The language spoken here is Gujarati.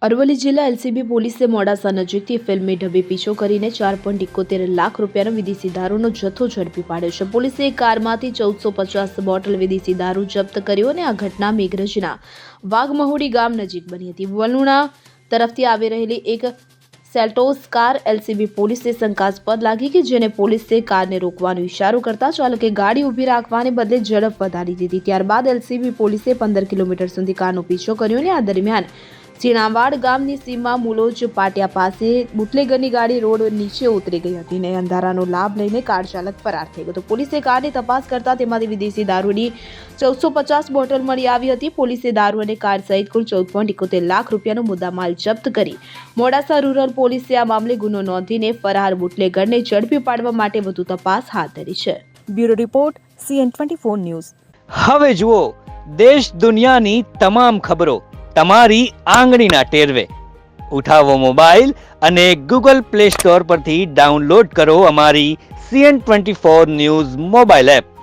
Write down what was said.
અરવલ્લી જિલ્લા એલસીબી પોલીસે મોડાસા નજીકથી ફિલ્મી ઢબે પીછો કરીને 4.71 લાખ રૂપિયાનો વિદેશી દારૂનો જથ્થો ઝડપી પાડ્યો છે. પોલીસે એક કારમાંથી 1450 બોટલ વિદેશી દારૂ જપ્ત કર્યો અને આ ઘટના મેઘરજના વાઘમહુડી ગામ નજીક બની હતી. વલુણા તરફથી આવી રહેલી એક સેલ્ટોસ કાર એલસીબી પોલીસને શંકાસ્પદ લાગી કે જેને પોલીસે કારને રોકવાનો ઇશારો કરતા ચાલકે ગાડી ઊભી રાખવાને બદલે ઝડપ વધારી દીધી. ત્યારબાદ એલસીબી પોલીસે 15 કિલોમીટર સુધી કારનો પીછો કર્યો અને આ દરમિયાન ચીણાવાડ ગામની સીમા મુલોજ પાટિયા પાસે બુટલેગરની ગાડી રોડ નીચે ઉતરી ગઈ હતી અને અંધારાનો લાભ લઈને કાર ચાલક ફરાર થઈ ગયો. પોલીસે કારની તપાસ કરતા તેમાંથી વિદેશી દારૂની 1450 બોટલ મળી આવી હતી. પોલીસે દારૂ અને કાર સહિત કુલ 14.71 લાખ રૂપિયાનો મુદ્દામાલ જપ્ત કરી મોડાસા રૂરલ પોલીસે આ મામલે ગુનો નોંધીને ફરાર બુટલેગરને ઝડપી પાડવા માટે વધુ તપાસ હાથ ધરી છે. Bureau report CN24 news. હવે જુઓ દેશ દુનિયાની તમામ ખબરો તમારી આંગળીના ટેરવે. ઉઠાવો મોબાઈલ અને Google Play Store પરથી ડાઉનલોડ કરો અમારી CN24 ન્યૂઝ મોબાઈલ એપ.